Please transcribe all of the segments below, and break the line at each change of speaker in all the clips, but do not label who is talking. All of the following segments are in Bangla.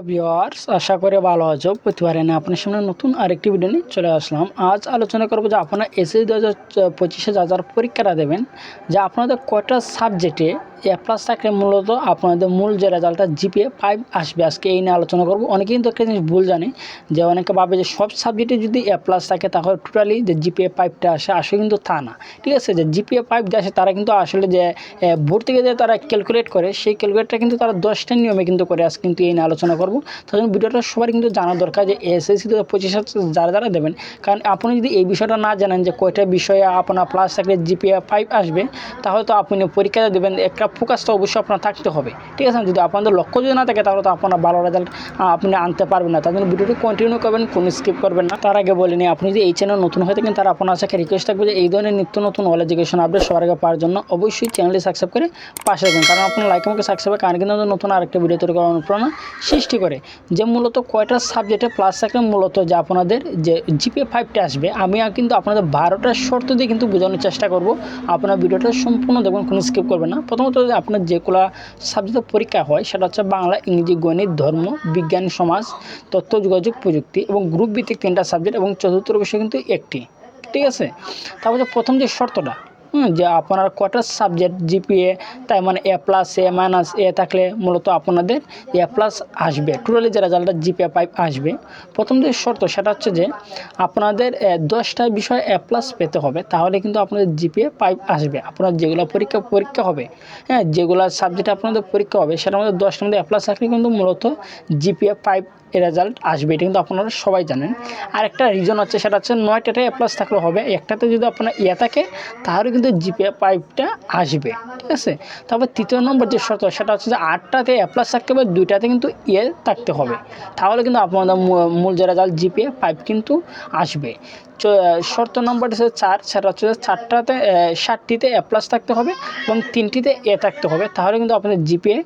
ভিউয়ার্স আশা করে ভালো আছো। প্রতিবারে না আপনার সামনে নতুন আরেকটি ভিডিও নিয়ে চলে আসলাম। আজ আলোচনা করব যে আপনারা এসএসসি 2025 যা যারা পরীক্ষাটা দেবেন, যে আপনাদের কয়টা সাবজেক্টে এ প্লাস থাকলে মূলত আপনাদের মূল যে রেজাল্টটা জিপিএ 5 আসবে, আজকে এই নিয়ে আলোচনা করব। অনেকে কিন্তু একটা জিনিস ভুল জানে, যে অনেকে ভাবে যে সব সাবজেক্টে যদি এ প্লাস থাকে তাহলে টোটালি যে জিপিএ 5টা আসে কিন্তু তা না। ঠিক আছে, যে জিপিএ 5 যে আসে তারা কিন্তু আসলে যে বোর্ড থেকে যে তারা ক্যালকুলেট করে, সেই ক্যালকুলেটটা কিন্তু তারা 10টা নিয়মে কিন্তু করে। আজকে কিন্তু এই নিয়ে আলোচনা করব। তার জন্য ভিডিওটা সবার কিন্তু জানা দরকার যে এসএসসি 2025 যারা দেবেন, কারণ আপনি যদি এই বিষয়টা না জানেন যে কয়টা বিষয়ে আপনার প্লাস থাকলে জিপিএ 5 আসবে, তাহলে তো আপনি পরীক্ষাটা দেবেন, একটা ফোকাস তো অবশ্যই আপনার থাকতে হবে। ঠিক আছে, যদি আপনাদের লক্ষ্য যদি না থাকে তাহলে তো আপনার ভালো রেজাল্ট আপনি আনতে পারবেন না। তার জন্য ভিডিওটি কন্টিনিউ করবেন, কোনো স্কিপ করবেন না। তার আগে বলিনি, আপনি যদি এই চ্যানেল নতুন হয়ে থাকেন তারা আপনার কাছে রিকোয়েস্ট থাকবে যে এই ধরনের নিত্য নতুন অল এডুকেশন আপডেট সবার আগে পাওয়ার জন্য অবশ্যই চ্যানেলটি সাবস্ক্রাইব করে পাশে রাখবেন, কারণ আপনার লাইক আমাকে সাবস্ক্রাইব কারণ কিন্তু নতুন আরেকটা ভিডিও তৈরি করার অনুপ্রেরণা সৃষ্টি করে। যে মূলত কয়টা সাবজেক্টে প্লাস থাকলে মূলত যে আপনাদের যে জিপিএ 5টা আসবে, আমি কিন্তু আপনাদের 12টা শর্ত দিয়ে কিন্তু বোঝানোর চেষ্টা করব। আপনার ভিডিওটা সম্পূর্ণ দেখবেন, কোনো স্কিপ করবেন না। প্রথমত আপনার যেগুলো সাবজেক্টের পরীক্ষা হয় সেটা হচ্ছে বাংলা, ইংরেজি, গণিত, ধর্ম, বিজ্ঞান, সমাজ, তথ্য যোগাযোগ প্রযুক্তি এবং গ্রুপ ভিত্তিক 3টা সাবজেক্ট এবং চতুর্থ বিষয় কিন্তু একটি। ঠিক আছে, তারপরে প্রথম যে শর্তটা যে আপনার কয়টা সাবজেক্ট জিপিএ তাই মানে এ প্লাস এ মাইনাস এ থাকলে মূলত আপনাদের এ প্লাস আসবে, টোটালি যে রেজাল্টটা জিপিএ 5 আসবে। প্রথম যে শর্ত সেটা হচ্ছে যে আপনাদের 10টা বিষয় এ প্লাস পেতে হবে, তাহলে কিন্তু আপনাদের জিপিএ 5 আসবে। আপনার যেগুলো পরীক্ষা হবে, হ্যাঁ, যেগুলো সাবজেক্ট আপনাদের পরীক্ষা হবে সেটার মধ্যে 10টার মধ্যে এ প্লাস থাকলে কিন্তু মূলত জিপিএ 5 রেজাল্ট আসবে। এটা কিন্তু আপনারা সবাই জানেন। আর একটা রিজন হচ্ছে, সেটা হচ্ছে 9টাতে এ প্লাস থাকলে হবে, একটাতে যদি আপনার ইয়ে থাকে তাহলে কিন্তু জিপিএ 5টা আসবে। ঠিক আছে, তারপর তৃতীয় নম্বর যে শর্ত সেটা হচ্ছে যে 8টাতে এ প্লাস থাকতে হবে, 2টাতে কিন্তু ইয়ে থাকতে হবে, তাহলে কিন্তু আপনাদের মূল যে রেজাল্ট জিপিএ 5 কিন্তু আসবে। শর্ত নম্বর হচ্ছে 4, সেটা হচ্ছে 7টিতে এ প্লাস থাকতে হবে এবং 3টিতে এ থাকতে হবে, তাহলে কিন্তু আপনাদের জিপিএ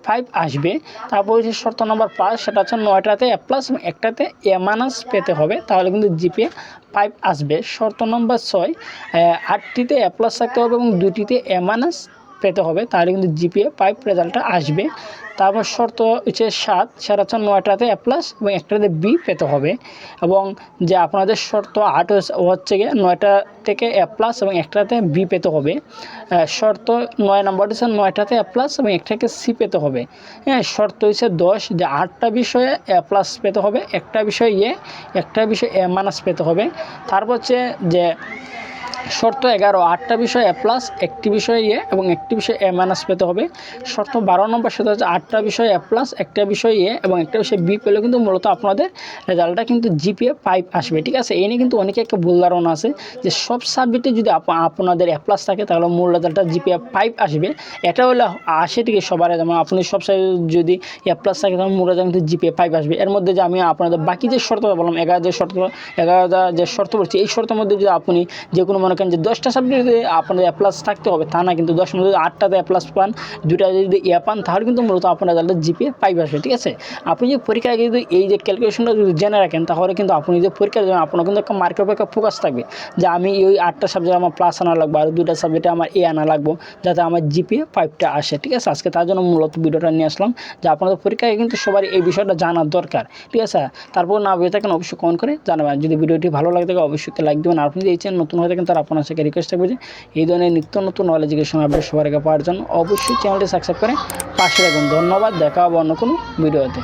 5 আসবে। তারপর হচ্ছে শর্ত নম্বর 5, সেটা হচ্ছে 9টাতে এ প্লাস এবং একটাতে এ মাইনাস পেতে হবে, তাহলে কিন্তু জিপিএ 5 আসবে। শর্ত নম্বর 6, 8টিতে এ প্লাস থাকতে হবে এবং 2টিতে এ মাইনাস পেতে হবে, তাহলে কিন্তু জিপিএ 5 রেজাল্টটা আসবে। তারপর শর্ত হচ্ছে 7, সেটা হচ্ছে 9টাতে এ প্লাস এবং একটাতে বি পেতে হবে। এবং যে আপনাদের শর্ত 8 হচ্ছে গিয়ে 9টা থেকে এ প্লাস এবং একটাতে বি পেতে হবে। শর্ত 9 নম্বর হচ্ছে 9টাতে এ প্লাস এবং একটাকে সি পেতে হবে। হ্যাঁ, শর্ত হচ্ছে 10, যে 8টা বিষয়ে এ প্লাস পেতে হবে, একটা বিষয় একটা বিষয় এ মাইনাস পেতে হবে। তারপর হচ্ছে যে শর্ত 11, 8টা বিষয় এ প্লাস, একটি বিষয় এবং একটি বিষয় এ মাইনাস পেতে হবে। শর্ত 12 নম্বর, সেটা হচ্ছে 8টা বিষয় এ প্লাস, একটা বিষয় এবং একটা বিষয় বি পেলে কিন্তু মূলত আপনাদের রেজাল্টটা কিন্তু জিপিএ 5 আসবে। ঠিক আছে, এই নিয়ে কিন্তু অনেকে একটা ভুল ধারণা আছে যে সব সাবজেক্টে যদি আপনাদের এ প্লাস থাকে তাহলে মূল রেজাল্টটা জিপিএ 5 আসবে। এটা হলে আসে ঠিক সবার, যেমন আপনি সব সাবজেক্টে যদি এ প্লাস থাকে তাহলে মূল রেজাল্ট কিন্তু জিপিএ 5 আসবে। এর মধ্যে যে আমি আপনাদের বাকি যে শর্তটা বললাম, 11টা যে শর্ত বলছি, এই শর্তের মধ্যে যদি আপনি যে কোনো মনে করেন যে 10টা সাবজেক্টে আপনাদের এ প্লাস থাকতে হবে তা না, কিন্তু 10 মধ্যে 8টাতে এ প্লাস পান, 2টাতে যদি এ পান, তাহলে কিন্তু মূলত আপনার রেজাল্টে জিপিএ 5 আসবে। ঠিক আছে, আপনি যে পরীক্ষার আগে যদি এই যে ক্যালকুলেশনটা যদি জেনে রাখেন, তাহলে কিন্তু আপনি যে পরীক্ষা দেবেন আপনার কিন্তু একটা মার্কের উপর একটা ফোকাস থাকবে যে আমি এই 8টা সাবজেক্টে আমার প্লাস আনা লাগবে আর 2টা সাবজেক্টে আমার এ আনা লাগবে, যাতে আমার জিপিএ 5টা আসে। ঠিক আছে, আজকে তার জন্য মূলত ভিডিওটা নিয়ে আসলাম যে আপনাদের পরীক্ষায় কিন্তু সবার এই বিষয়টা জানার দরকার। ঠিক আছে, তারপর না বুঝে থাকেন অবশ্যই কমেন্ট করে জানাবেন। যদি ভিডিওটি ভালো লাগে থাকে অবশ্যই লাইক দেবেন। আর আপনি যদি এই চ্যানেল নতুন হয়ে থাকেন তারা আপনার সাথে রিকোয়েস্ট থাকবে যে এই ধরনের নিত্য নতুন নলেজ এডুকেশন আপডেট সবার আগে পাওয়ার জন্য অবশ্যই চ্যানেলটি সাবস্ক্রাইব করে পাশে রাখবেন। ধন্যবাদ, দেখা হবে অন্য কোনো ভিডিওতে।